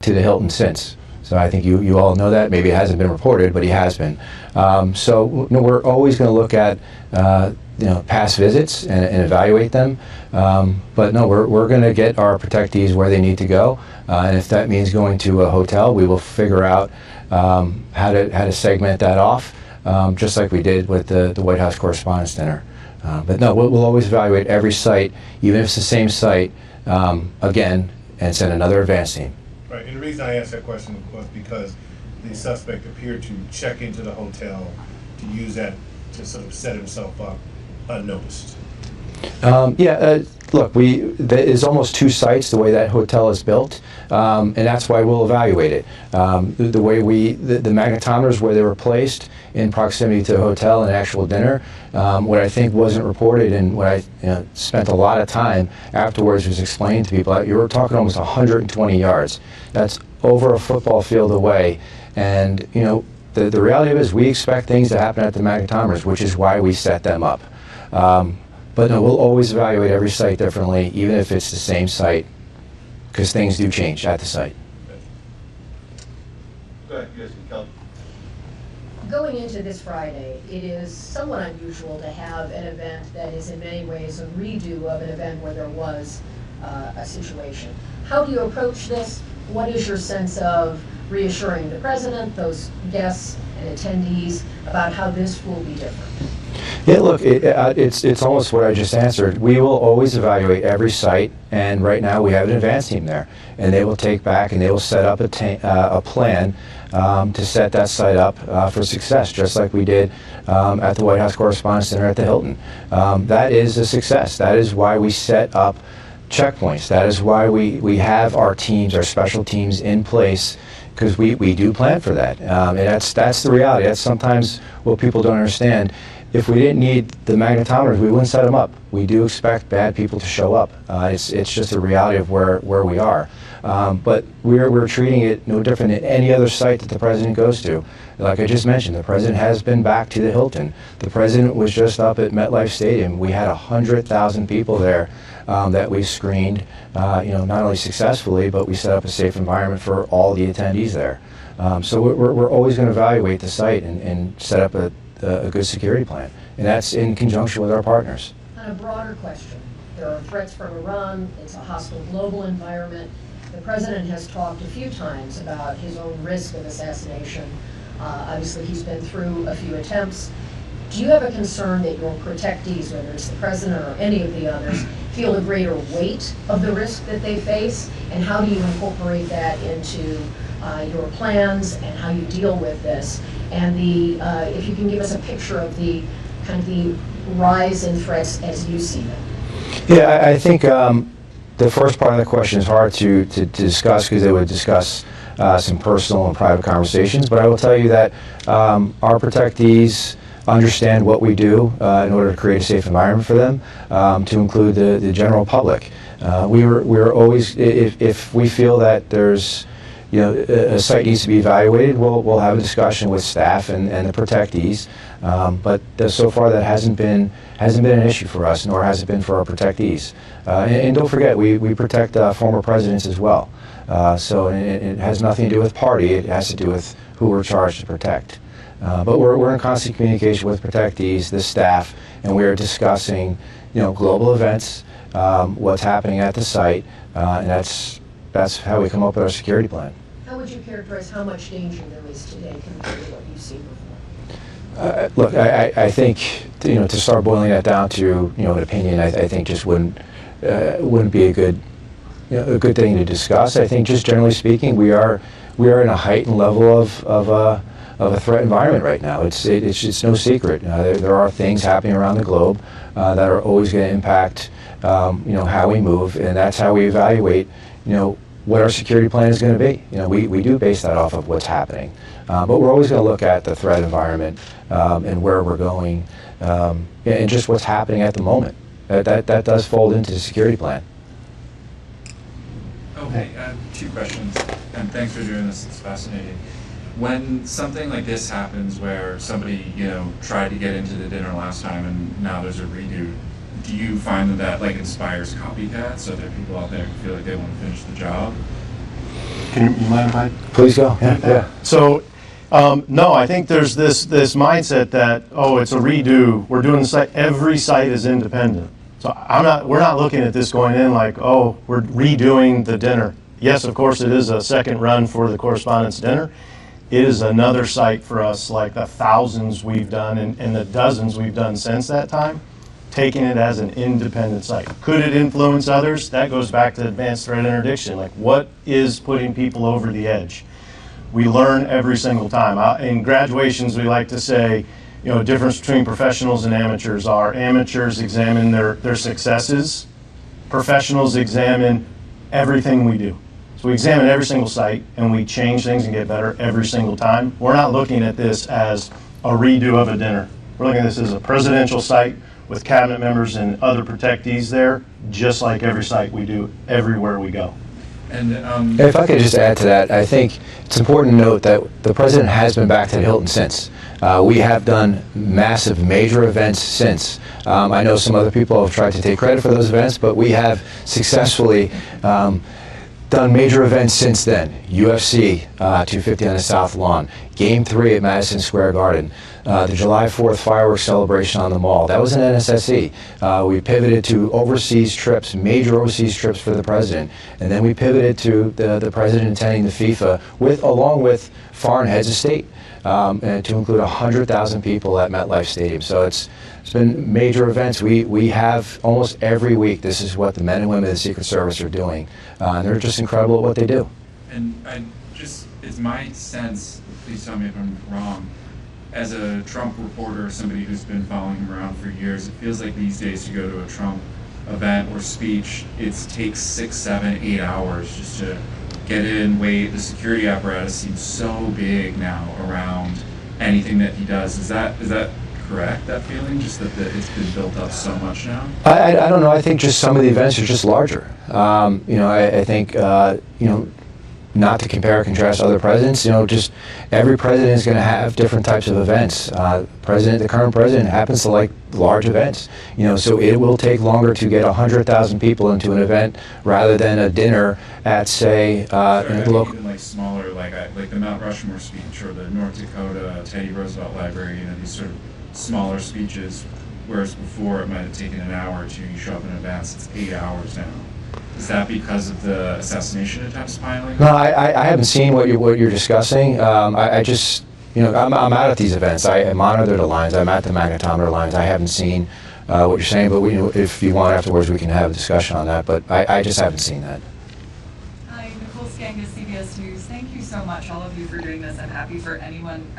to the Hilton since. So I think you all know that. Maybe it hasn't been reported, but he has been. So we're always going to look at past visits and evaluate them. But no, we're going to get our protectees where they need to go. And if that means going to a hotel, we will figure out how to segment that off, just like we did with the White House Correspondents' Dinner. But no, we'll always evaluate every site, even if it's the same site, again, and send another advance team. Right, and the reason I asked that question was because the suspect appeared to check into the hotel to use that to sort of set himself up unnoticed. Look, there's almost 2 sites the way that hotel is built, and that's why we'll evaluate it. The way the magnetometers where they were placed in proximity to the hotel and actual dinner, what I think wasn't reported and what I spent a lot of time afterwards was explaining to people, you were talking almost 120 yards. That's over a football field away, and the reality of it is we expect things to happen at the magnetometers, which is why we set them up. But no, we'll always evaluate every site differently, even if it's the same site, because things do change at the site. Go ahead, you guys can help. Going into this Friday, it is somewhat unusual to have an event that is in many ways a redo of an event where there was a situation. How do you approach this? What is your sense of reassuring the president, those guests and attendees about how this will be different? Yeah, look, it's almost what I just answered. We will always evaluate every site, and right now we have an advance team there, and they will take back and they will set up a plan to set that site up for success, just like we did at the White House Correspondents' Dinner at the Hilton. That is a success. That is why we set up checkpoints. That is why we have our teams, our special teams in place, because we do plan for that. And that's the reality. That's sometimes what people don't understand. If we didn't need the magnetometers, we wouldn't set them up. We do expect bad people to show up. It's just a reality of where we are. But we're treating it no different than any other site that the president goes to. Like I just mentioned, the president has been back to the Hilton. The president was just up at MetLife Stadium. We had 100,000 people there that we screened, not only successfully, but we set up a safe environment for all the attendees there. So we're always going to evaluate the site and set up a good security plan, and that's in conjunction with our partners. On a broader question, there are threats from Iran. It's a hostile global environment. The president has talked a few times about his own risk of assassination. Obviously, he's been through a few attempts. Do you have a concern that your protectees, whether it's the president or any of the others, feel a greater weight of the risk that they face? And how do you incorporate that into your plans and how you deal with this? And if you can give us a picture of the kind of the rise in threats as you see them. Yeah, I think the first part of the question is hard to discuss because it would discuss some personal and private conversations. But I will tell you that our protectees understand what we do in order to create a safe environment for them, to include the general public. We're always, if we feel that there's a site needs to be evaluated, we'll have a discussion with staff and the protectees. But so far that hasn't been an issue for us, nor has it been for our protectees. And don't forget, we protect former presidents as well. So it has nothing to do with party. It has to do with who we're charged to protect. But we're in constant communication with protectees, the staff, and we're discussing global events, what's happening at the site, and that's how we come up with our security plan. How would you characterize how much danger there is today compared to what you've seen before? Look, I think to start boiling that down to an opinion, I think just wouldn't be a good thing to discuss. I think just generally speaking, we are in a heightened level of a threat environment right now. It's no secret. There are things happening around the globe that are always going to impact how we move, and that's how we evaluate what our security plan is going to be. We do base that off of what's happening, but we're always going to look at the threat environment and where we're going, and just what's happening at the moment. That does fold into the security plan. Okay, I have 2 questions, and thanks for doing this. It's fascinating. When something like this happens, where somebody tried to get into the dinner last time and now there's a redo, do you find that inspires copycats, so there are people out there who feel like they want to finish the job? Can you mind if I? Please go. Yeah. So, no, I think there's this mindset that, oh, it's a redo. We're doing the site. Every site is independent. So we're not looking at this going in like, oh, we're redoing the dinner. Yes, of course, it is a second run for the correspondence dinner. It is another site for us, like the thousands we've done and the dozens we've done since that time, taking it as an independent site. Could it influence others? That goes back to advanced threat interdiction. Like, what is putting people over the edge? We learn every single time. In graduations, we like to say, you know, the difference between professionals and amateurs are amateurs examine their successes, professionals examine everything we do. So we examine every single site and we change things and get better every single time. We're not looking at this as a redo of a dinner. We're looking at this as a presidential site with cabinet members and other protectees there, just like every site we do everywhere we go. And If I could just add to that, I think it's important to note that the president has been back to the Hilton since. We have done massive, major events since. I know some other people have tried to take credit for those events, but we have successfully done major events since then. UFC 250 on the South Lawn, Game 3 at Madison Square Garden, the July 4th fireworks celebration on the Mall. That was an NSSE. We pivoted to overseas trips, major overseas trips for the president, and then we pivoted to the president attending the FIFA along with foreign heads of state, and to include 100,000 people at MetLife Stadium. So it's been major events. We have almost every week. This is what the men and women of the Secret Service are doing, and they're just incredible at what they do. And it's my sense, please tell me if I'm wrong, as a Trump reporter, somebody who's been following him around for years, it feels like these days to go to a Trump event or speech, it takes 6, 7, 8 hours just to get in, wait. The security apparatus seems so big now around anything that he does. Is that correct, that feeling, just that it's been built up so much now? I don't know. I think just some of the events are just larger. I think, not to compare or contrast other presidents, just every president is going to have different types of events. The current president happens to like large events, so it will take longer to get 100,000 people into an event rather than a dinner at, say, local. Even like smaller, like the Mount Rushmore speech or the North Dakota Teddy Roosevelt Library, these sort of smaller speeches, whereas before it might have taken an hour or two. You show up in advance, it's 8 hours now. Is that because of the assassination attempts finally? No, I haven't seen what you're discussing. I just, I'm out at these events. I monitor the lines. I'm at the magnetometer lines. I haven't seen what you're saying, but if you want afterwards, we can have a discussion on that. But I just haven't seen that. Hi, Nicole Skangas, CBS News. Thank you so much, all of you, for doing this. I'm happy for anyone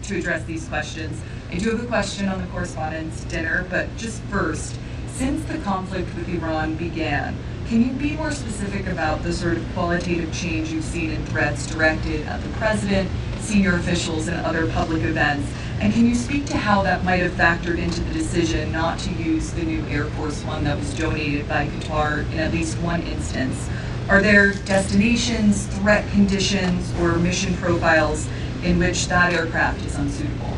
to address these questions. I do have a question on the correspondence dinner, but just first, since the conflict with Iran began, can you be more specific about the sort of qualitative change you've seen in threats directed at the president, senior officials, and other public events? And can you speak to how that might have factored into the decision not to use the new Air Force One that was donated by Qatar in at least one instance? Are there destinations, threat conditions, or mission profiles in which that aircraft is unsuitable?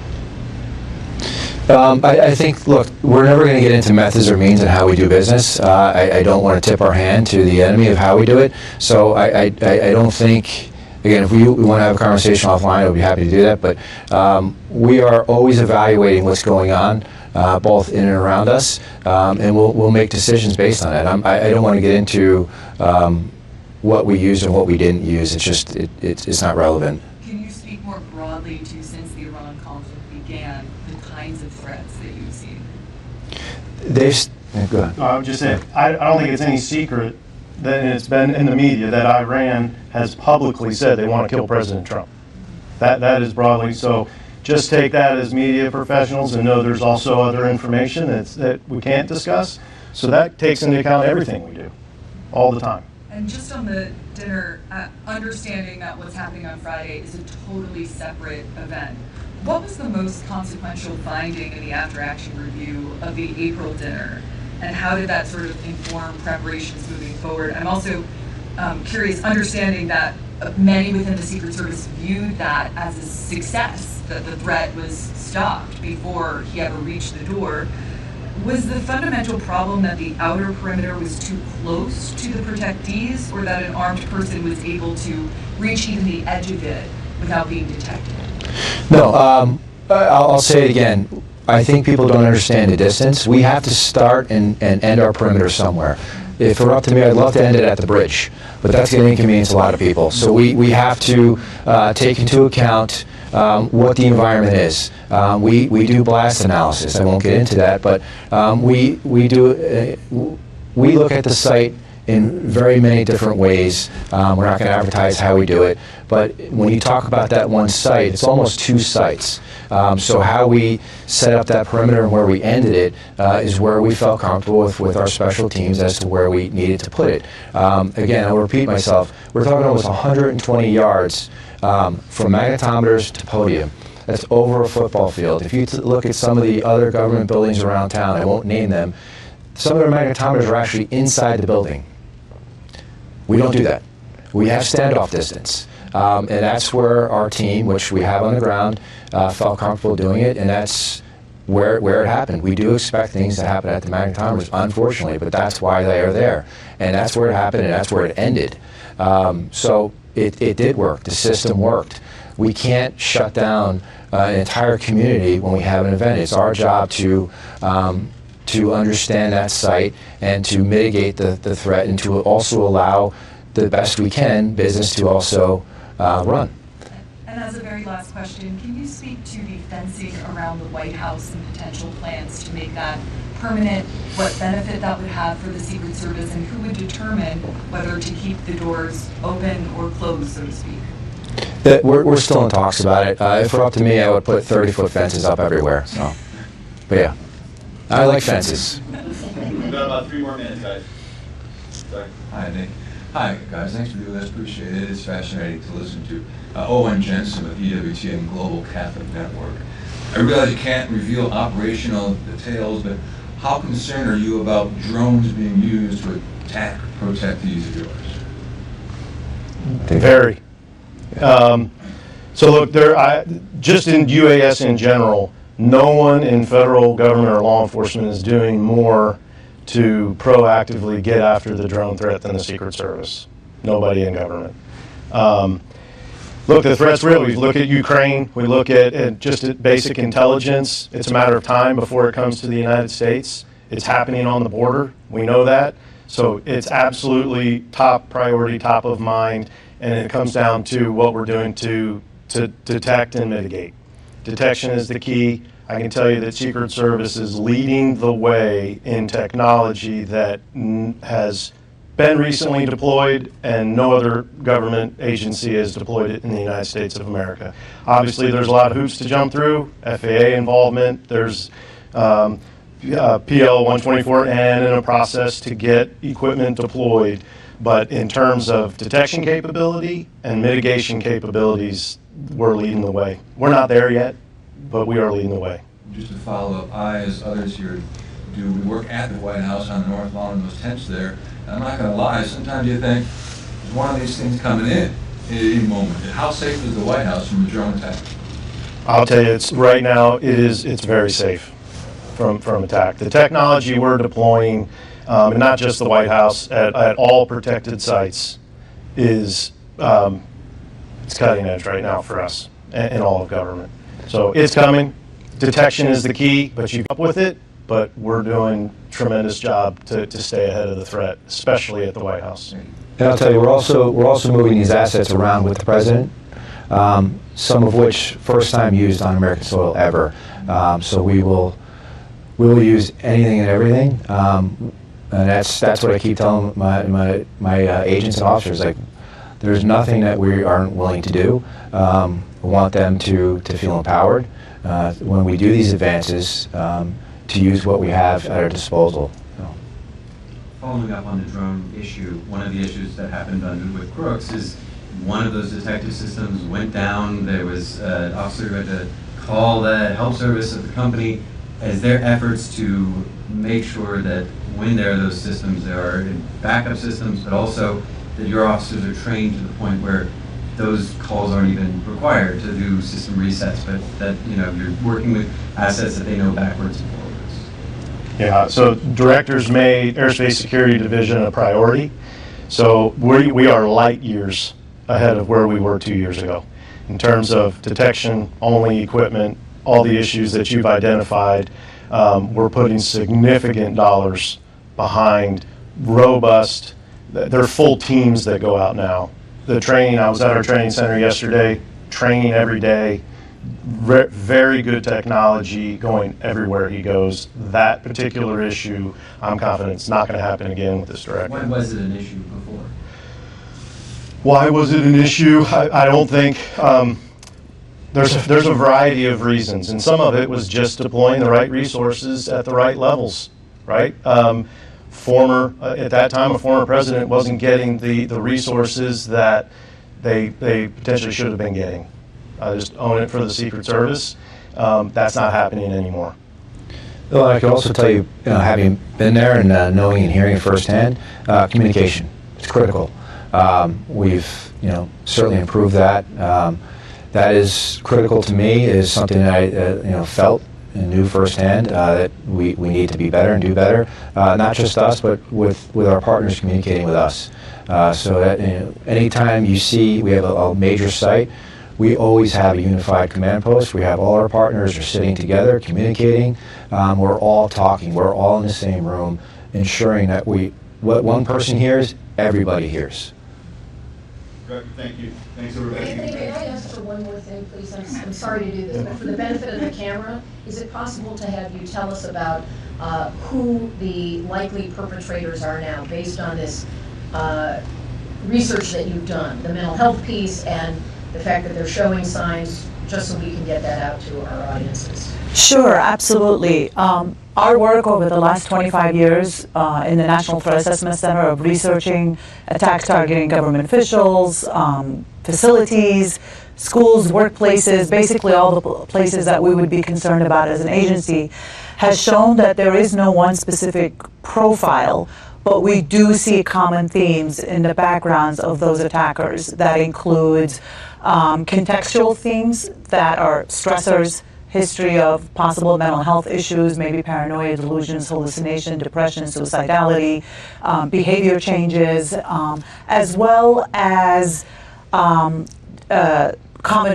I think, look, we're never going to get into methods or means and how we do business. I don't want to tip our hand to the enemy of how we do it. So I don't think, again, if we want to have a conversation offline, I would be happy to do that. But we are always evaluating what's going on, both in and around us, and we'll make decisions based on that. I don't want to get into what we used and what we didn't use. It's just, it's not relevant. Can you speak more broadly to, since the Iran conflict began, the kinds of threats that you've seen? Go ahead. I would just say, I don't think it's any secret that it's been in the media that Iran has publicly said they want to kill President Trump. That is broadly. So just take that as media professionals and know there's also other information that we can't discuss. So that takes into account everything we do all the time. And just on the dinner, understanding that what's happening on Friday is a totally separate event, what was the most consequential finding in the after-action review of the April dinner? And how did that sort of inform preparations moving forward? I'm also curious, understanding that many within the Secret Service viewed that as a success, that the threat was stopped before he ever reached the door. Was the fundamental problem that the outer perimeter was too close to the protectees, or that an armed person was able to reach even the edge of it without being detected? No, I'll say it again. I think people don't understand the distance. We have to start and end our perimeter somewhere. If it were up to me, I'd love to end it at the bridge, but that's going to inconvenience a lot of people. So we have to take into account what the environment is. We do blast analysis. I won't get into that, but we look at the site in very many different ways. We're not going to advertise how we do it, but when you talk about that one site, it's almost two sites. So how we set up that perimeter and where we ended it is where we felt comfortable with our special teams as to where we needed to put it. Again, I'll repeat myself, we're talking almost 120 yards from magnetometers to podium. That's over a football field. If you look at some of the other government buildings around town, I won't name them, some of their magnetometers are actually inside the building. We don't do that. We have standoff distance. And that's where our team, which we have on the ground, felt comfortable doing it, and that's where it happened. We do expect things to happen at the magnetometers, unfortunately, but that's why they are there. And that's where it happened, and that's where it ended. So it did work. The system worked. We can't shut down an entire community when we have an event. It's our job to understand that site and to mitigate the threat and to also allow the best we can business to also run. And as a very last question, can you speak to the fencing around the White House and potential plans to make that permanent, what benefit that would have for the Secret Service, and who would determine whether to keep the doors open or closed, so to speak? We're still in talks about it. If it were up to me, I would put 30-foot fences up everywhere. So, but yeah, I like fences. We've got about 3 more minutes, guys. Sorry. Hi, Nick. Hi, guys. Thanks for doing this. Appreciate it. It's fascinating to listen to. Owen Jensen with EWTN Global Catholic Network. I realize you can't reveal operational details, but how concerned are you about drones being used to attack or protect these of yours? Very. So look, just in UAS in general, no one in federal government or law enforcement is doing more to proactively get after the drone threat than the Secret Service. Nobody in government. Look, the threat's real. We look at Ukraine. We look at just at basic intelligence. It's a matter of time before it comes to the United States. It's happening on the border. We know that. So it's absolutely top priority, top of mind, and it comes down to what we're doing to detect and mitigate. Detection is the key. I can tell you that Secret Service is leading the way in technology that has been recently deployed, and no other government agency has deployed it in the United States of America. Obviously, there's a lot of hoops to jump through, FAA involvement, there's PL 124N in a process to get equipment deployed. But in terms of detection capability and mitigation capabilities, we're leading the way. We're not there yet, but we are leading the way. Just to follow up, I, as others here do, we work at the White House on the North Lawn in those tents there. And I'm not going to lie, sometimes you think, there's one of these things coming in any moment. How safe is the White House from a drone attack? I'll tell you, right now, it's very safe from attack. The technology we're deploying, and not just the White House, at all protected sites, is it's cutting edge right now for us and all of government. So it's coming. Detection is the key, but you keep up with it. But we're doing a tremendous job to stay ahead of the threat, especially at the White House. And I'll tell you, we're also moving these assets around with the president, some of which first time used on American soil ever. So we will use anything and everything, and that's what I keep telling my agents and officers. Like, there's nothing that we aren't willing to do. We want them to feel empowered when we do these advances. To use what we have at our disposal. Following up on the drone issue, one of the issues that happened with Crooks is one of those detective systems went down. There was an officer who had to call the help service of the company. Is there efforts to make sure that when there are those systems, there are backup systems, but also that your officers are trained to the point where those calls aren't even required to do system resets, but that you're working with assets that they know backwards and forwards? Yeah, so directors made Airspace Security Division a priority. So we are light years ahead of where we were 2 years ago in terms of detection-only equipment, all the issues that you've identified. We're putting significant dollars behind robust, there are full teams that go out now. The training, I was at our training center yesterday, training every day, very good technology going everywhere he goes. That particular issue, I'm confident it's not going to happen again with this director. When was it an issue before? Why was it an issue? I don't think, there's a variety of reasons, and some of it was just deploying the right resources at the right levels, right? At that time, a former president wasn't getting the resources that they potentially should have been getting. I just own it for the Secret Service. That's not happening anymore. Well, I can also tell you, having been there and knowing and hearing firsthand, communication, it's critical. We've, certainly improved that. That is critical to me, is something that I, felt and knew firsthand, that we need to be better and do better. Not just us, but with our partners communicating with us. So that, anytime you see we have a major site, we always have a unified command post. We have all our partners are sitting together, communicating. We're all talking. We're all in the same room, ensuring that what one person hears, everybody hears. Thank you. Thanks, everybody. Anthony, may I ask for one more thing, please? I'm sorry to do this, but for the benefit of the camera, is it possible to have you tell us about who the likely perpetrators are now, based on this research that you've done, the mental health piece and the fact that they're showing signs, just so we can get that out to our audiences? Sure, absolutely. Our work over the last 25 years in the National Threat Assessment Center of researching attacks targeting government officials, facilities, schools, workplaces, basically all the places that we would be concerned about as an agency, has shown that there is no one specific profile, but we do see common themes in the backgrounds of those attackers. That includes contextual themes that are stressors, history of possible mental health issues, maybe paranoia, delusions, hallucination, depression, suicidality, behavior changes, as well as common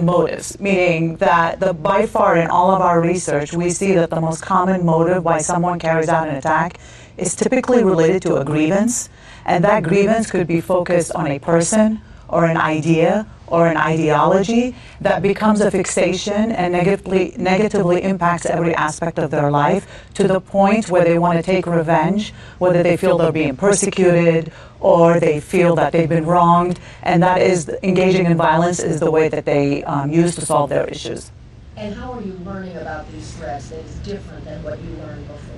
motives, meaning that by far in all of our research, we see that the most common motive why someone carries out an attack is typically related to a grievance, and that grievance could be focused on a person or an idea or an ideology that becomes a fixation and negatively impacts every aspect of their life, to the point where they want to take revenge, whether they feel they're being persecuted or they feel that they've been wronged, and that is, engaging in violence is the way that they use to solve their issues. And how are you learning about these threats that is different than what you learned before?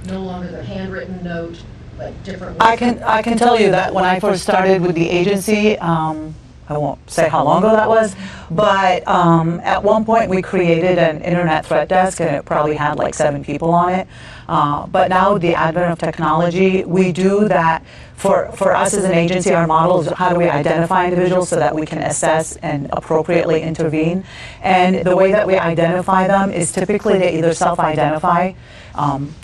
No longer the handwritten note, but different ways? I can tell you that when I first started with the agency, I won't say how long ago that was, but at one point we created an internet threat desk, and it probably had like 7 people on it. But now with the advent of technology, we do that. For us as an agency, our model is how do we identify individuals so that we can assess and appropriately intervene. And the way that we identify them is typically they either self-identify,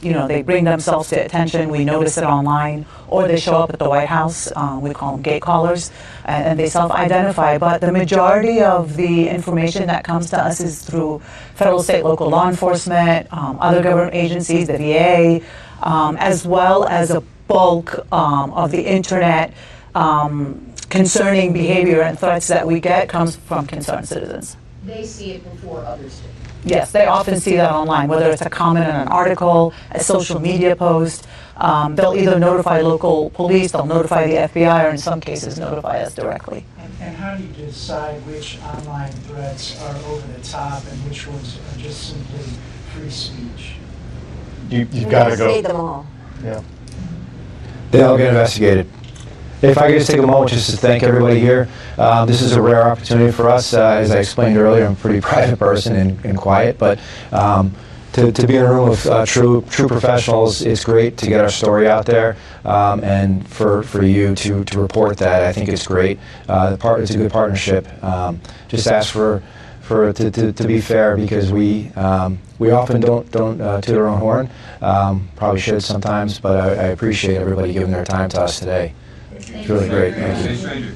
they bring themselves to attention, we notice it online, or they show up at the White House, we call them gate callers, and they self-identify. But the majority of the information that comes to us is through federal, state, local law enforcement, other government agencies, the VA, as well as a bulk of the internet concerning behavior and threats that we get comes from concerned citizens. They see it before others do. Yes, they often see that online, whether it's a comment in an article, a social media post. They'll either notify local police, they'll notify the FBI, or in some cases notify us directly. And how do you decide which online threats are over the top and which ones are just simply free speech? You've got to go. Investigate them all. Yeah. They all get investigated. If I could just take a moment just to thank everybody here. This is a rare opportunity for us. As I explained earlier, I'm a pretty private person and quiet, but to be in a room with true professionals, it's great to get our story out there, and for you to report that. I think it's great. It's a good partnership. Just ask for to be fair, because we often don't toot our own horn. Probably should sometimes, but I appreciate everybody giving their time to us today. It's really great. Thank Stay you. stranger.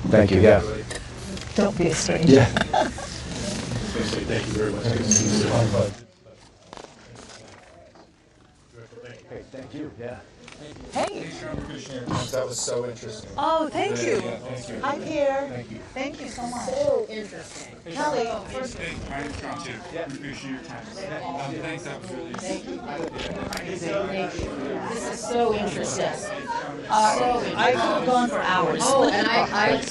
Thank you. Yeah. Don't be a stranger. Yeah. Thank you very much. Thank you. Yeah. Hey. That was so interesting. Oh, thank you. Thank you. Hi, Pierre. Thank you. Thank you so much. So interesting. Kelly, first, My name's John too. We appreciate your time. Thanks, that was really thank you. Thank you. This is so interesting. I could have gone for hours. Oh, and I have to.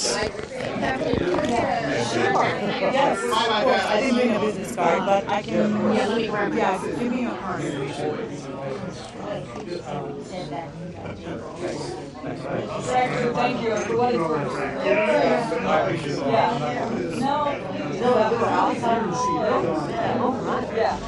Yes, of course. I didn't bring a business card, but I can. Yeah, let me grab my. Yeah, give me your card. Thank you, everybody. Yeah. No, that was outside. Yeah.